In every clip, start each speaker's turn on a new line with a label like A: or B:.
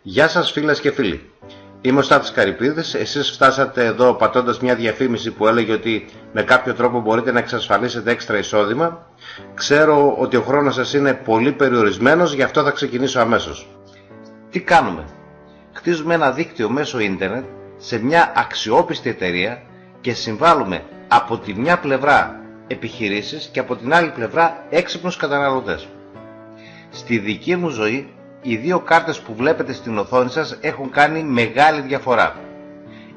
A: Γεια σας φίλες και φίλοι. Είμαι ο Στάθης Καρυπίδης. Εσείς φτάσατε εδώ πατώντας μια διαφήμιση που έλεγε ότι με κάποιο τρόπο μπορείτε να εξασφαλίσετε έξτρα εισόδημα. Ξέρω ότι ο χρόνος σας είναι πολύ περιορισμένος, γι' αυτό θα ξεκινήσω αμέσως. Τι κάνουμε? Χτίζουμε ένα δίκτυο μέσω ίντερνετ σε μια αξιόπιστη εταιρεία και συμβάλλουμε από τη μια πλευρά επιχειρήσεις και από την άλλη πλευρά έξυπνους καταναλωτές. Στη δική μου ζωή, οι δύο κάρτες που βλέπετε στην οθόνη σας έχουν κάνει μεγάλη διαφορά.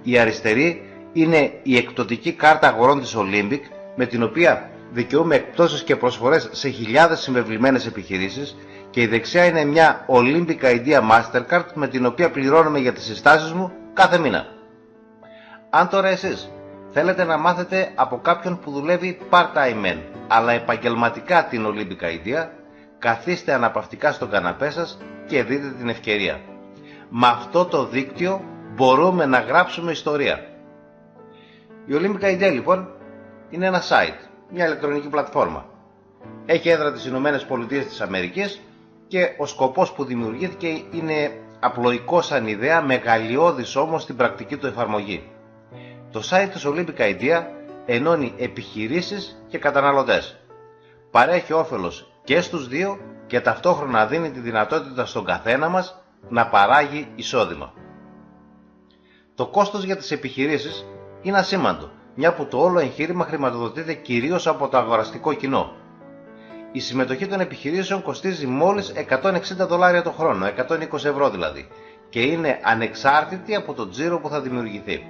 A: Η αριστερή είναι η εκπτωτική κάρτα αγορών της Olympic, με την οποία δικαιούμαι εκπτώσεις και προσφορές σε χιλιάδες συμβεβλημένες επιχειρήσεις, και η δεξιά είναι μια Olympic Idea Mastercard, με την οποία πληρώνουμε για τις συστάσεις μου κάθε μήνα. Αν τώρα εσείς θέλετε να μάθετε από κάποιον που δουλεύει part-time men, αλλά επαγγελματικά την Olympic Idea, καθίστε αναπαυτικά στον καναπέ σας και δείτε την ευκαιρία. Με αυτό το δίκτυο μπορούμε να γράψουμε ιστορία. Η Olympic Idea λοιπόν είναι ένα site, μια ηλεκτρονική πλατφόρμα. Έχει έδρα τις Ηνωμένες Πολιτείες της Αμερικής και ο σκοπός που δημιουργήθηκε είναι απλοϊκό σαν ιδέα, μεγαλειώδης όμως στην πρακτική του εφαρμογή. Το site της Olympic Idea ενώνει επιχειρήσεις και καταναλωτές. Παρέχει όφελος και στους δύο και ταυτόχρονα δίνει τη δυνατότητα στον καθένα μας να παράγει εισόδημα. Το κόστος για τις επιχειρήσεις είναι ασήμαντο, μια που το όλο εγχείρημα χρηματοδοτείται κυρίως από το αγοραστικό κοινό. Η συμμετοχή των επιχειρήσεων κοστίζει μόλις $160 το χρόνο, 120 ευρώ δηλαδή, και είναι ανεξάρτητη από το τζίρο που θα δημιουργηθεί.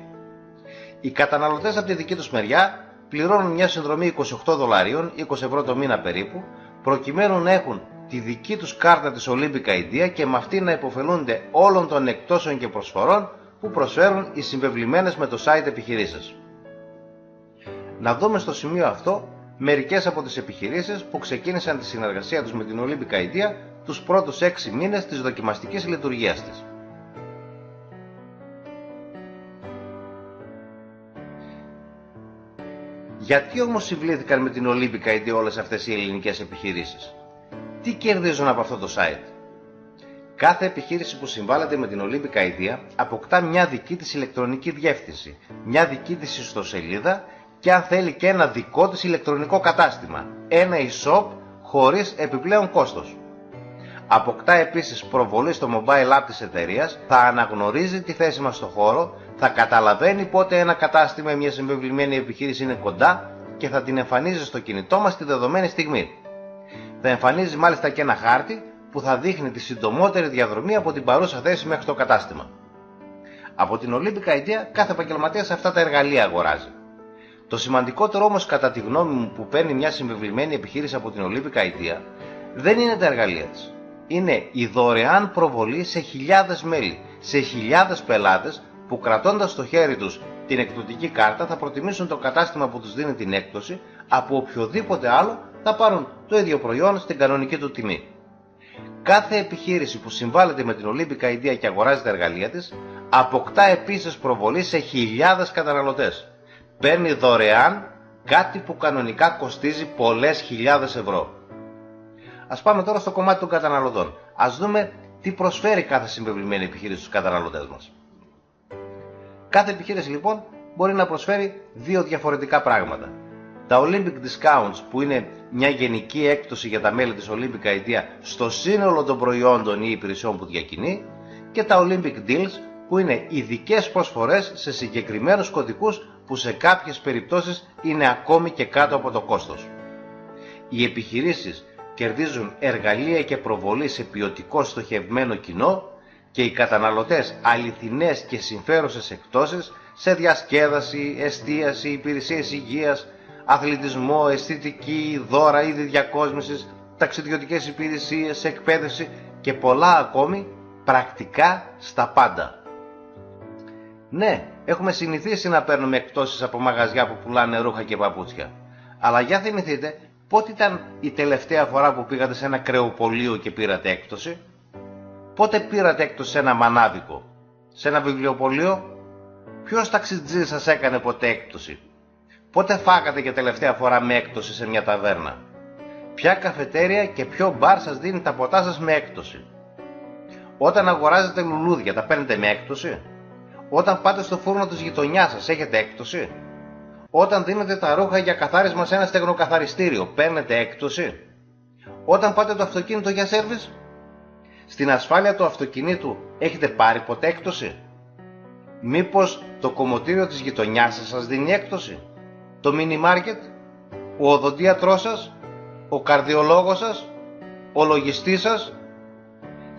A: Οι καταναλωτές από τη δική τους μεριά πληρώνουν μια συνδρομή $28, 20 ευρώ το μήνα περίπου, προκειμένου να έχουν τη δική τους κάρτα της Olympic Idea και με αυτή να υποφελούνται όλων των εκπτώσεων και προσφορών που προσφέρουν οι συμβεβλημένες με το site επιχειρήσεις. Να δούμε στο σημείο αυτό μερικές από τις επιχειρήσεις που ξεκίνησαν τη συνεργασία τους με την Olympic Idea τους πρώτους 6 μήνες της δοκιμαστικής λειτουργίας της. Γιατί όμως συμβλήθηκαν με την Olympic Idea όλες αυτές οι ελληνικές επιχειρήσεις? Τι κερδίζουν από αυτό το site? Κάθε επιχείρηση που συμβάλλεται με την Olympic Idea αποκτά μια δική της ηλεκτρονική διεύθυνση, μια δική της ιστοσελίδα και αν θέλει και ένα δικό της ηλεκτρονικό κατάστημα, ένα e-shop χωρίς επιπλέον κόστος. Αποκτά επίσης προβολή στο mobile app της εταιρείας, θα αναγνωρίζει τη θέση μας στο χώρο, θα καταλαβαίνει πότε ένα κατάστημα ή μια συμβεβλημένη επιχείρηση είναι κοντά και θα την εμφανίζει στο κινητό μας τη δεδομένη στιγμή. Θα εμφανίζει μάλιστα και ένα χάρτη που θα δείχνει τη συντομότερη διαδρομή από την παρούσα θέση μέχρι το κατάστημα. Από την Olympic Idea κάθε επαγγελματίας αυτά τα εργαλεία αγοράζει. Το σημαντικότερο όμως κατά τη γνώμη μου που παίρνει μια συμβεβλημένη επιχείρηση από την Olympic Idea δεν είναι τα εργαλεία της. Είναι η δωρεάν προβολή σε χιλιάδες μέλη, σε χιλιάδες πελάτες που κρατώντας στο χέρι τους την εκπτωτική κάρτα θα προτιμήσουν το κατάστημα που τους δίνει την έκπτωση από οποιοδήποτε άλλο θα πάρουν το ίδιο προϊόν στην κανονική του τιμή. Κάθε επιχείρηση που συμβάλλεται με την Olympic Idea και αγοράζει τα εργαλεία της αποκτά επίσης προβολή σε χιλιάδες καταναλωτές. Παίρνει δωρεάν κάτι που κανονικά κοστίζει πολλές χιλιάδες ευρώ. Ας πάμε τώρα στο κομμάτι των καταναλωτών. Ας δούμε τι προσφέρει κάθε συμβεβλημένη επιχείρηση στους καταναλωτές μας. Κάθε επιχείρηση λοιπόν μπορεί να προσφέρει δύο διαφορετικά πράγματα. Τα Olympic Discounts που είναι μια γενική έκπτωση για τα μέλη της Olympic Idea στο σύνολο των προϊόντων ή υπηρεσιών που διακινεί και τα Olympic Deals που είναι ειδικές προσφορές σε συγκεκριμένους κωδικούς που σε κάποιες περιπτώσεις είναι ακόμη και κάτω από το κόστος. Οι επιχειρήσεις κερδίζουν εργαλεία και προβολή σε ποιοτικό στοχευμένο κοινό και οι καταναλωτές αληθινές και συμφέρουσες εκπτώσεις σε διασκέδαση, εστίαση, υπηρεσίες υγείας, αθλητισμό, αισθητική, δώρα, είδη διακόσμησης, ταξιδιωτικές υπηρεσίες, εκπαίδευση και πολλά ακόμη πρακτικά στα πάντα. Ναι, έχουμε συνηθίσει να παίρνουμε εκπτώσεις από μαγαζιά που πουλάνε ρούχα και παπούτσια. Αλλά για θυμηθείτε πότε ήταν η τελευταία φορά που πήγατε σε ένα κρεοπωλείο και πήρατε έκπτωση? Πότε πήρατε έκπτωση σε ένα μανάβικο? Σε ένα βιβλιοπωλείο? Ποιος ταξιτζής σας έκανε ποτέ έκπτωση? Πότε φάγατε για τελευταία φορά με έκπτωση σε μια ταβέρνα? Ποια καφετέρια και ποιο μπαρ σας δίνει τα ποτά σας με έκπτωση? Όταν αγοράζετε λουλούδια, τα παίρνετε με έκπτωση? Όταν πάτε στο φούρνο της γειτονιάς σας, έχετε έκπτωση? Όταν δίνετε τα ρούχα για καθάρισμα σε ένα στεγνοκαθαριστήριο, παίρνετε έκπτωση? Όταν πάτε το αυτοκίνητο για σέρβις? Στην ασφάλεια του αυτοκινήτου έχετε πάρει ποτέ έκπτωση? Μήπως το κομμωτήριο της γειτονιάς σας δίνει έκπτωση? Το μίνι μάρκετ? Ο οδοντίατρός σας? Ο καρδιολόγος σας? Ο λογιστής σας?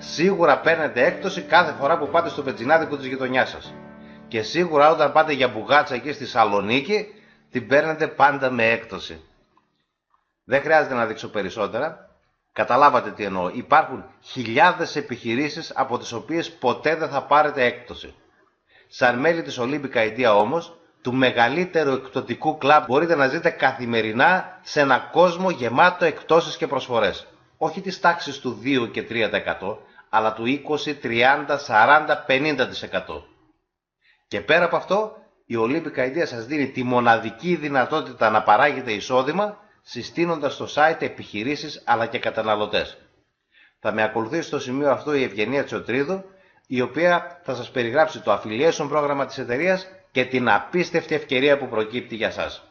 A: Σίγουρα παίρνετε έκπτωση κάθε φορά που πάτε στο βενζινάδικο της γειτονιάς σας. Και σίγουρα όταν πάτε για μπουγάτσα εκεί στη Σαλονίκη, την παίρνετε πάντα με έκπτωση. Δεν χρειάζεται να δείξω περισσότερα. Καταλάβατε τι εννοώ. Υπάρχουν χιλιάδες επιχειρήσεις από τις οποίες ποτέ δεν θα πάρετε έκπτωση. Σαν μέλη της Olympic Idea όμως, του μεγαλύτερου εκπτωτικού κλαμπ, μπορείτε να ζείτε καθημερινά σε ένα κόσμο γεμάτο εκπτώσεις και προσφορές. Όχι της τάξης του 2 και 3%, αλλά του 20, 30, 40, 50%. Και πέρα από αυτό, η Olympic Idea σας δίνει τη μοναδική δυνατότητα να παράγετε εισόδημα, συστήνοντας στο site επιχειρήσεις αλλά και καταναλωτές. Θα με ακολουθήσει στο σημείο αυτό η Ευγενία Τσιοτρίδου, η οποία θα σας περιγράψει το affiliation πρόγραμμα της εταιρείας και την απίστευτη ευκαιρία που προκύπτει για σας.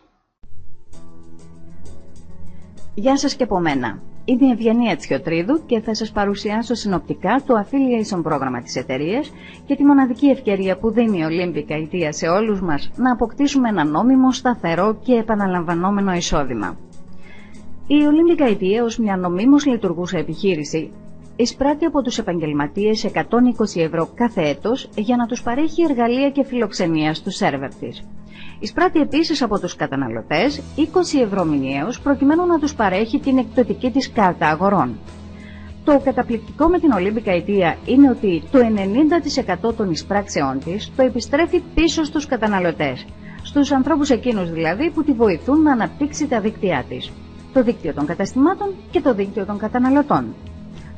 B: Γεια σας και από μένα. Είμαι η Ευγενία Τσιοτρίδου και θα σας παρουσιάσω συνοπτικά το affiliation πρόγραμμα της εταιρείας και τη μοναδική ευκαιρία που δίνει η Olympic Idea σε όλους μας να αποκτήσουμε ένα νόμιμο, σταθερό και επαναλαμβανόμενο εισόδημα. Η Olympic Idea ως μια νομίμως λειτουργούσα επιχείρηση εισπράττει από τους επαγγελματίες 120 ευρώ κάθε έτος για να τους παρέχει εργαλεία και φιλοξενία στους σερβερ της. Εισπράττει επίσης από τους καταναλωτές 20 ευρώ μηνιαίως προκειμένου να τους παρέχει την εκπτωτική της κάρτα αγορών. Το καταπληκτικό με την Olympic Idea είναι ότι το 90% των εισπράξεών της το επιστρέφει πίσω στους καταναλωτές, στους ανθρώπους εκείνους δηλαδή που τη βοηθούν να αναπτύξει τα δίκτυά της, το δίκτυο των καταστημάτων και το δίκτυο των καταναλωτών.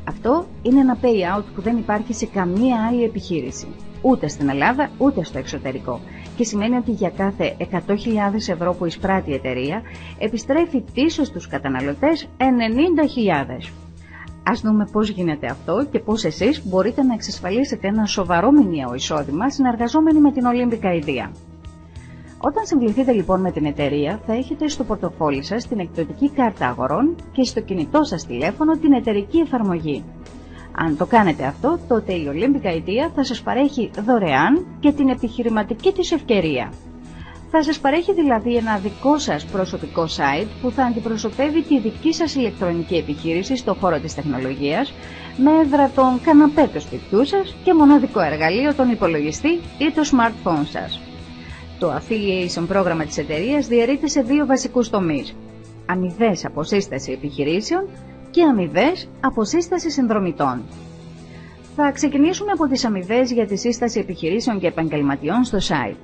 B: Αυτό είναι ένα payout που δεν υπάρχει σε καμία άλλη επιχείρηση, ούτε στην Ελλάδα ούτε στο εξωτερικό, και σημαίνει ότι για κάθε 100.000 ευρώ που εισπράττει η εταιρεία επιστρέφει πίσω στους καταναλωτές 90.000. Ας δούμε πώς γίνεται αυτό και πώς εσείς μπορείτε να εξασφαλίσετε ένα σοβαρό μηνιαίο εισόδημα συνεργαζόμενοι με την Olympic Idea. Όταν συμβληθείτε λοιπόν με την εταιρεία, θα έχετε στο πορτοφόλι σας την εκπτωτική κάρτα αγορών και στο κινητό σας τηλέφωνο την εταιρική εφαρμογή. Αν το κάνετε αυτό, τότε η Olympic Idea θα σας παρέχει δωρεάν και την επιχειρηματική της ευκαιρία. Θα σας παρέχει δηλαδή ένα δικό σας προσωπικό site που θα αντιπροσωπεύει τη δική σας ηλεκτρονική επιχείρηση στο χώρο της τεχνολογίας, με έδρα τον καναπέ του σπιτιού σας και μοναδικό εργαλείο τον υπολογιστή ή το smartphone σας. Το affiliation πρόγραμμα της εταιρείας διαιρείται σε δύο βασικούς τομείς: αμοιβές αποσύσταση επιχειρήσεων και αμοιβές αποσύσταση συνδρομητών. Θα ξεκινήσουμε από τις αμοιβές για τη σύσταση επιχειρήσεων και επαγγελματιών στο site.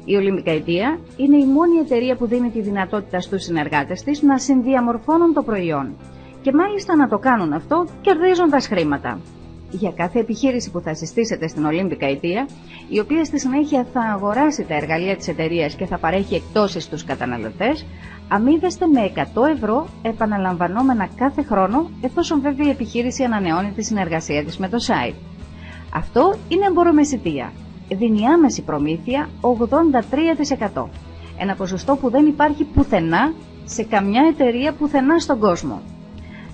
B: Η Olympic Idea είναι η μόνη εταιρεία που δίνει τη δυνατότητα στους συνεργάτες της να συνδιαμορφώνουν το προϊόν και μάλιστα να το κάνουν αυτό κερδίζοντας χρήματα. Για κάθε επιχείρηση που θα συστήσετε στην Olympic Idea, η οποία στη συνέχεια θα αγοράσει τα εργαλεία της εταιρείας και θα παρέχει εκπτώσεις στους καταναλωτές, αμείβεστε με 100 ευρώ επαναλαμβανόμενα κάθε χρόνο, εφόσον βέβαια η επιχείρηση ανανεώνει τη συνεργασία της με το site. Αυτό είναι εμπορομεσιτεία. Δίνει άμεση προμήθεια 83%. Ένα ποσοστό που δεν υπάρχει πουθενά σε καμιά εταιρεία πουθενά στον κόσμο.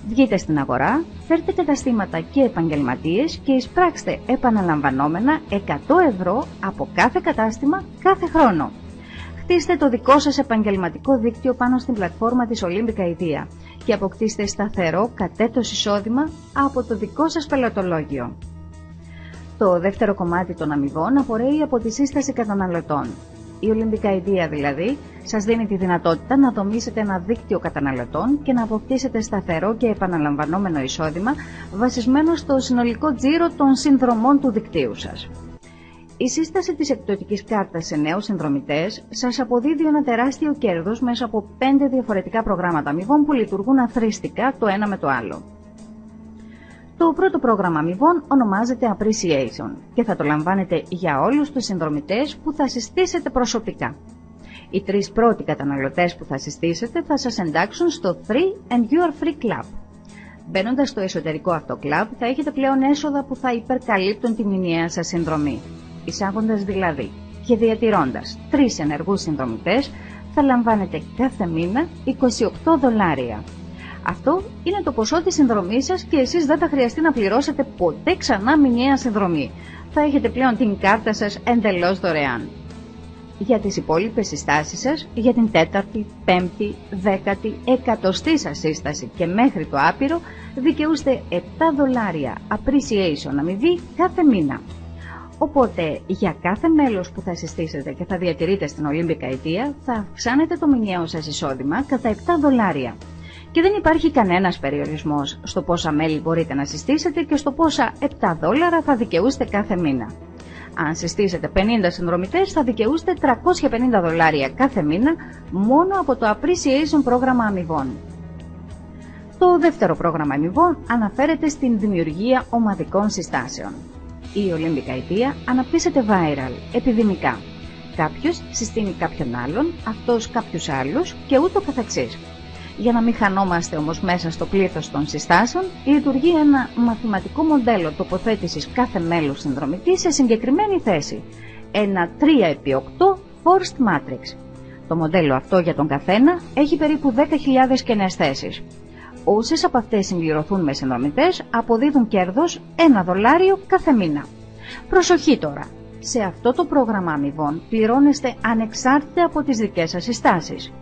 B: Βγείτε στην αγορά, φέρτε καταστήματα και επαγγελματίες και εισπράξτε επαναλαμβανόμενα 100 ευρώ από κάθε κατάστημα κάθε χρόνο. Χτίστε το δικό σας επαγγελματικό δίκτυο πάνω στην πλατφόρμα της Olympic Idea και αποκτήστε σταθερό κατέτος εισόδημα από το δικό σας πελατολόγιο. Το δεύτερο κομμάτι των αμοιβών απορρέει από τη σύσταση καταναλωτών. Η Olympic Idea δηλαδή σας δίνει τη δυνατότητα να δομήσετε ένα δίκτυο καταναλωτών και να αποκτήσετε σταθερό και επαναλαμβανόμενο εισόδημα βασισμένο στο συνολικό τζίρο των συνδρομών του δικτύου σας. Η σύσταση της εκπτωτικής κάρτας σε νέους συνδρομητές σας αποδίδει ένα τεράστιο κέρδος μέσα από 5 διαφορετικά προγράμματα αμοιβών που λειτουργούν αθροιστικά το ένα με το άλλο. Το πρώτο πρόγραμμα αμοιβών ονομάζεται Appreciation και θα το λαμβάνετε για όλους τους συνδρομητές που θα συστήσετε προσωπικά. Οι 3 πρώτοι καταναλωτές που θα συστήσετε θα σας εντάξουν στο 3 and You Are Free Club. Μπαίνοντας στο εσωτερικό αυτό κλαμπ, θα έχετε πλέον έσοδα που θα υπερκαλύπτουν τη μηνιαία σας συνδρομή. Εισάγοντας δηλαδή και διατηρώντας 3 ενεργούς συνδρομητές, θα λαμβάνετε κάθε μήνα $28. Αυτό είναι το ποσό της συνδρομής σας και εσείς δεν θα χρειαστεί να πληρώσετε ποτέ ξανά μηνιαία συνδρομή. Θα έχετε πλέον την κάρτα σας εντελώς δωρεάν. Για τις υπόλοιπες συστάσεις σας, για την 4η, 5η, 10η, 100η σας σύσταση και μέχρι το άπειρο, δικαιούστε $7 appreciation αμοιβή κάθε μήνα. Οπότε, για κάθε μέλος που θα συστήσετε και θα διατηρείτε στην Olympic Idea, θα αυξάνετε το μηνιαίο σας εισόδημα κατά $7. Και δεν υπάρχει κανένας περιορισμός στο πόσα μέλη μπορείτε να συστήσετε και στο πόσα $7 θα δικαιούστε κάθε μήνα. Αν συστήσετε 50 συνδρομητές, θα δικαιούστε $350 κάθε μήνα μόνο από το Appreciation πρόγραμμα αμοιβών. Το δεύτερο πρόγραμμα αμοιβών αναφέρεται στην δημιουργία ομαδικών συστάσεων. Η Olympic Idea αναπτύσσεται viral, επιδημικά. Κάποιος συστήνει κάποιον άλλον, αυτός κάποιους άλλους και ούτω καθεξής. Για να μην χανόμαστε όμως μέσα στο πλήθος των συστάσεων, λειτουργεί ένα μαθηματικό μοντέλο τοποθέτησης κάθε μέλους συνδρομητή σε συγκεκριμένη θέση. Ένα 3x8 forced matrix. Το μοντέλο αυτό για τον καθένα έχει περίπου 10.000 κενές θέσεις. Όσες από αυτές συμπληρωθούν με συνδρομητές, αποδίδουν κέρδος $1 κάθε μήνα. Προσοχή τώρα! Σε αυτό το πρόγραμμα αμοιβών πληρώνεστε ανεξάρτητα από τις δικές σας συστάσεις.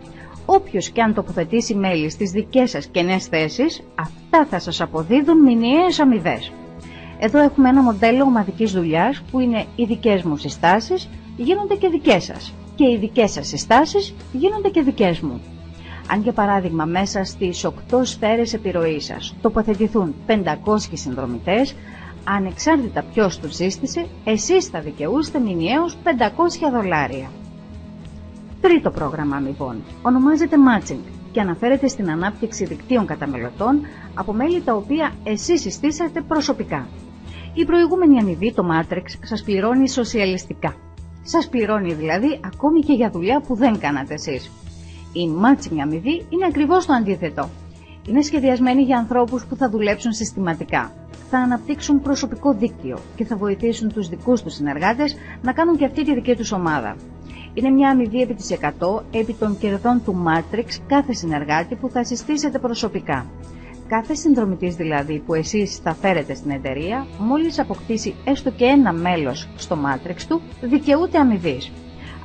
B: Όποιος και αν τοποθετήσει μέλη στις δικές σας κενές θέσεις, αυτά θα σας αποδίδουν μηνιαίες αμοιβές. Εδώ έχουμε ένα μοντέλο ομαδικής δουλειάς που είναι οι δικές μου συστάσεις γίνονται και δικές σας και οι δικές σας συστάσεις γίνονται και δικές μου. Αν για παράδειγμα μέσα στις 8 σφαίρες επιρροής σας τοποθετηθούν 500 συνδρομητές, ανεξάρτητα ποιος τους σύστησε, εσείς θα δικαιούστε μηνιαίως $500. Τρίτο πρόγραμμα αμοιβών ονομάζεται Matching και αναφέρεται στην ανάπτυξη δικτύων καταναλωτών από μέλη τα οποία εσείς συστήσατε προσωπικά. Η προηγούμενη αμοιβή, το Matrix, σας πληρώνει σοσιαλιστικά. Σας πληρώνει δηλαδή ακόμη και για δουλειά που δεν κάνατε εσείς. Η Matching αμοιβή είναι ακριβώς το αντίθετο. Είναι σχεδιασμένη για ανθρώπους που θα δουλέψουν συστηματικά. Θα αναπτύξουν προσωπικό δίκτυο και θα βοηθήσουν τους δικούς τους συνεργάτες να κάνουν και αυτή τη δική τους ομάδα. Είναι μια αμοιβή επί της 100 επί των κερδών του Matrix κάθε συνεργάτη που θα συστήσετε προσωπικά. Κάθε συνδρομητής δηλαδή που εσείς θα φέρετε στην εταιρεία, μόλις αποκτήσει έστω και ένα μέλος στο Matrix του, δικαιούται αμοιβής.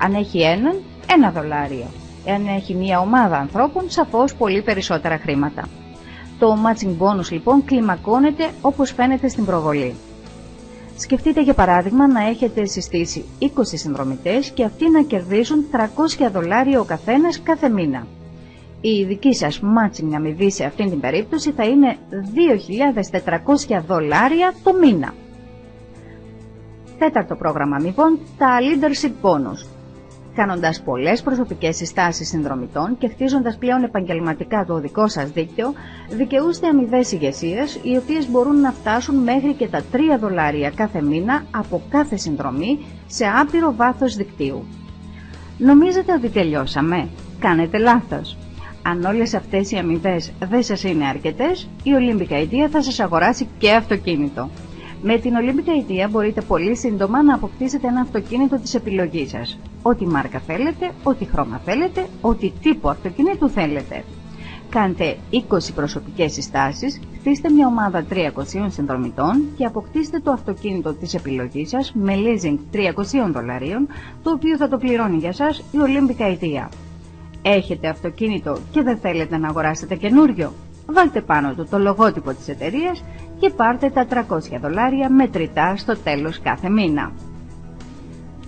B: Αν έχει έναν, $1. Εάν έχει μια ομάδα ανθρώπων, σαφώς πολύ περισσότερα χρήματα. Το matching bonus λοιπόν κλιμακώνεται όπως φαίνεται στην προβολή. Σκεφτείτε για παράδειγμα να έχετε συστήσει 20 συνδρομητές και αυτοί να κερδίζουν $300 ο καθένας κάθε μήνα. Η δική σας matching αμοιβή σε αυτήν την περίπτωση θα είναι $2.400 το μήνα. Τέταρτο πρόγραμμα αμοιβών, τα leadership bonus. Κάνοντας πολλές προσωπικές συστάσεις συνδρομητών και χτίζοντας πλέον επαγγελματικά το δικό σας δίκτυο, δικαιούστε αμοιβές ηγεσίας, οι οποίες μπορούν να φτάσουν μέχρι και τα $3 κάθε μήνα από κάθε συνδρομή σε άπειρο βάθος δικτύου. Νομίζετε ότι τελειώσαμε? Κάνετε λάθος. Αν όλες αυτές οι αμοιβές δεν σας είναι αρκετές, η Olympic Idea θα σας αγοράσει και αυτοκίνητο. Με την Olympic Idea μπορείτε πολύ σύντομα να αποκτήσετε ένα αυτοκίνητο της επιλογής σας. Ό,τι μάρκα θέλετε, ό,τι χρώμα θέλετε, ό,τι τύπο αυτοκινήτου θέλετε. Κάντε 20 προσωπικές συστάσεις, χτίστε μια ομάδα 300 συνδρομητών και αποκτήστε το αυτοκίνητο της επιλογής σας με leasing $300, το οποίο θα το πληρώνει για σας η Olympic Idea. Έχετε αυτοκίνητο και δεν θέλετε να αγοράσετε καινούριο? Βάλτε πάνω του το λογότυπο της εταιρείας και πάρτε τα $300 μετρητά στο τέλος κάθε μήνα.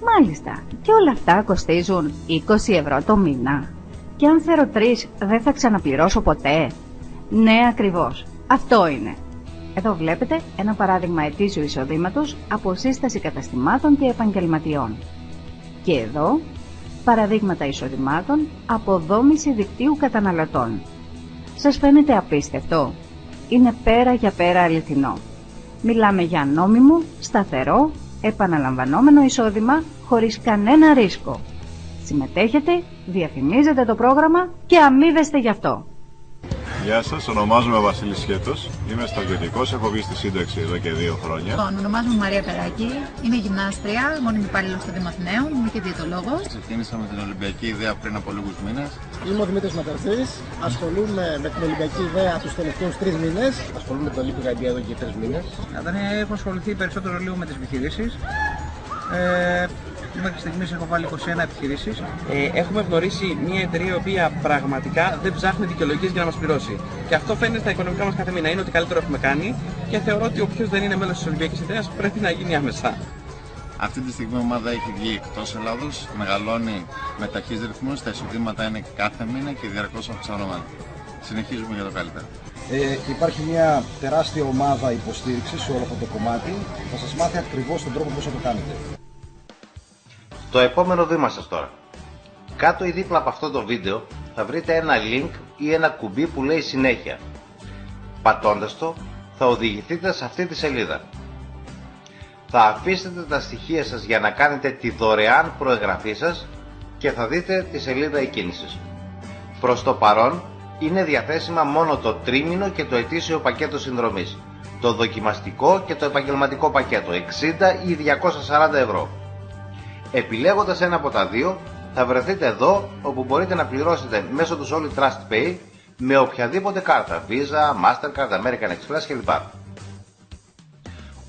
B: Μάλιστα, και όλα αυτά κοστίζουν €20 το μήνα. Και αν φέρω 3, δεν θα ξαναπληρώσω ποτέ? Ναι, ακριβώς. Αυτό είναι. Εδώ βλέπετε ένα παράδειγμα ετήσιου εισοδήματος από σύσταση καταστημάτων και επαγγελματιών. Και εδώ παραδείγματα εισοδημάτων από δόμηση δικτύου καταναλωτών. Σας φαίνεται απίστευτο? Είναι πέρα για πέρα αληθινό. Μιλάμε για νόμιμο, σταθερό, επαναλαμβανόμενο εισόδημα χωρίς κανένα ρίσκο. Συμμετέχετε, διαφημίζετε το πρόγραμμα και αμείβεστε γι' αυτό.
C: Γεια σας, ονομάζομαι Βασίλης Σχέτος, είμαι στρατιωτικός, έχω βγει στη σύνταξη εδώ και 2 χρόνια.
D: Ονομάζομαι Μαρία Περάκη, είμαι γυμνάστρια, μόνιμη υπάλληλος στο Δήμο Αθηναίων, είμαι και διαιτολόγος.
E: Ξεκίνησα με την Ολυμπιακή Ιδέα πριν από λίγους μήνες.
F: Είμαι ο Δημήτρης Ματαρσής, ασχολούμαι με την Ολυμπιακή Ιδέα τους τελευταίους 3 μήνες. Ασχολούμαι με την Olympic Idea εδώ και 3 μήνες.
G: Έχω ασχοληθεί περισσότερο λίγο με τις επιχειρήσεις. Μέχρι στιγμής έχω βάλει 21 επιχειρήσεις.
H: Έχουμε γνωρίσει μια εταιρεία η οποία πραγματικά δεν ψάχνει δικαιολογίες για να μας πληρώσει. Και αυτό φαίνεται στα οικονομικά μας κάθε μήνα. Είναι ότι καλύτερο έχουμε κάνει και θεωρώ ότι όποιος δεν είναι μέλος της Ολυμπιακής Ιδέας πρέπει να γίνει άμεσα.
E: Αυτή τη στιγμή η ομάδα έχει βγει εκτός Ελλάδος, μεγαλώνει με ταχύς ρυθμούς, τα εισοδήματα είναι κάθε μήνα και διαρκώς αυξανόμενα. Συνεχίζουμε για το καλύτερο.
F: Υπάρχει μια τεράστια ομάδα υποστήριξης σε όλο αυτό το κομμάτι. Θα σας μάθει ακριβώς τον τρόπο πώς θα το κάνετε.
A: Το επόμενο βήμα σας τώρα. Κάτω ή δίπλα από αυτό το βίντεο θα βρείτε ένα link ή ένα κουμπί που λέει συνέχεια. Πατώντας το θα οδηγηθείτε σε αυτή τη σελίδα. Θα αφήσετε τα στοιχεία σας για να κάνετε τη δωρεάν προεγγραφή σας και θα δείτε τη σελίδα εκκίνησης. Προς το παρόν είναι διαθέσιμα μόνο το τρίμηνο και το ετήσιο πακέτο συνδρομής, το δοκιμαστικό και το επαγγελματικό πακέτο 60 ή 240 ευρώ. Επιλέγοντας ένα από τα δύο θα βρεθείτε εδώ όπου μπορείτε να πληρώσετε μέσω του Solid Trust Pay με οποιαδήποτε κάρτα, Visa, Mastercard, American Express κλπ.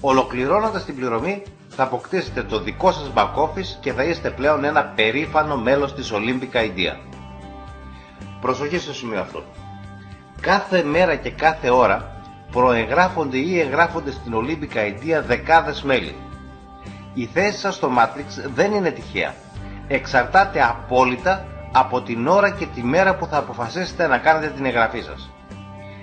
A: Ολοκληρώνοντας την πληρωμή θα αποκτήσετε το δικό σας back office και θα είστε πλέον ένα περήφανο μέλος της Olympic Idea. Προσοχή στο σημείο αυτό. Κάθε μέρα και κάθε ώρα προεγγράφονται ή εγγράφονται στην Olympic Idea δεκάδες μέλη. Η θέση σας στο Matrix δεν είναι τυχαία. Εξαρτάται απόλυτα από την ώρα και τη μέρα που θα αποφασίσετε να κάνετε την εγγραφή σας.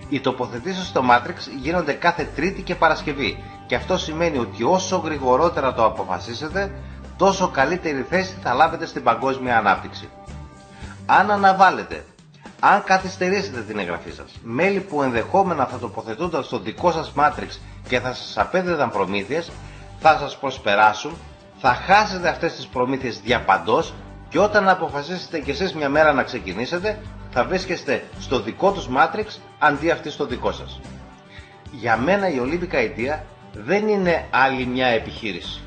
A: Οι τοποθετήσεις στο Matrix γίνονται κάθε Τρίτη και Παρασκευή και αυτό σημαίνει ότι όσο γρηγορότερα το αποφασίσετε, τόσο καλύτερη θέση θα λάβετε στην παγκόσμια ανάπτυξη. Αν αναβάλλετε, αν καθυστερήσετε την εγγραφή σας, μέλη που ενδεχόμενα θα τοποθετούνταν στο δικό σας Matrix και θα σας απέδιδαν προμήθειες, θα σας προσπεράσουν, θα χάσετε αυτές τις προμήθειες διαπαντός και όταν αποφασίσετε κι εσείς μια μέρα να ξεκινήσετε, θα βρίσκεστε στο δικό τους Matrix αντί αυτή στο δικό σας. Για μένα η Olympic Idea δεν είναι άλλη μια επιχείρηση.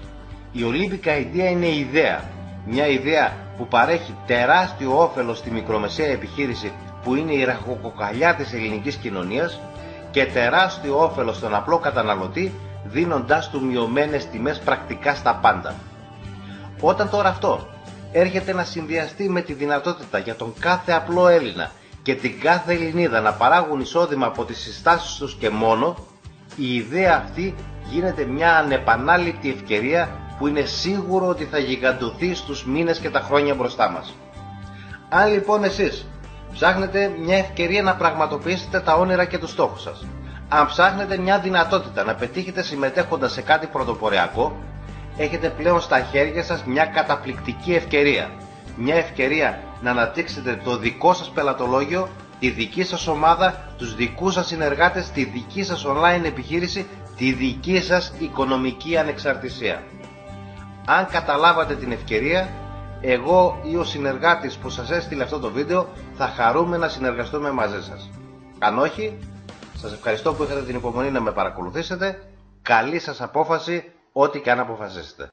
A: Η Olympic Idea είναι ιδέα. Μια ιδέα που παρέχει τεράστιο όφελος στη μικρομεσαία επιχείρηση που είναι η ραχοκοκαλιά της ελληνικής κοινωνίας και τεράστιο όφελος στον απλό καταναλωτή δίνοντάς του μειωμένες τιμές πρακτικά στα πάντα. Όταν τώρα αυτό έρχεται να συνδυαστεί με τη δυνατότητα για τον κάθε απλό Έλληνα και την κάθε Ελληνίδα να παράγουν εισόδημα από τις συστάσεις τους και μόνο, η ιδέα αυτή γίνεται μια ανεπανάληπτη ευκαιρία που είναι σίγουρο ότι θα γιγαντωθεί στους μήνες και τα χρόνια μπροστά μας. Αν λοιπόν εσείς ψάχνετε μια ευκαιρία να πραγματοποιήσετε τα όνειρα και τους στόχους σας, αν ψάχνετε μια δυνατότητα να πετύχετε συμμετέχοντας σε κάτι πρωτοποριακό, έχετε πλέον στα χέρια σας μια καταπληκτική ευκαιρία. Μια ευκαιρία να αναπτύξετε το δικό σας πελατολόγιο, τη δική σας ομάδα, τους δικούς σας συνεργάτες, τη δική σας online επιχείρηση, τη δική σας οικονομική ανεξαρτησία. Αν καταλάβατε την ευκαιρία, εγώ ή ο συνεργάτης που σας έστειλε αυτό το βίντεο θα χαρούμε να συνεργαστούμε μαζί σας. Αν όχι, σας ευχαριστώ που είχατε την υπομονή να με παρακολουθήσετε. Καλή σας απόφαση, ό,τι και αν αποφασίσετε.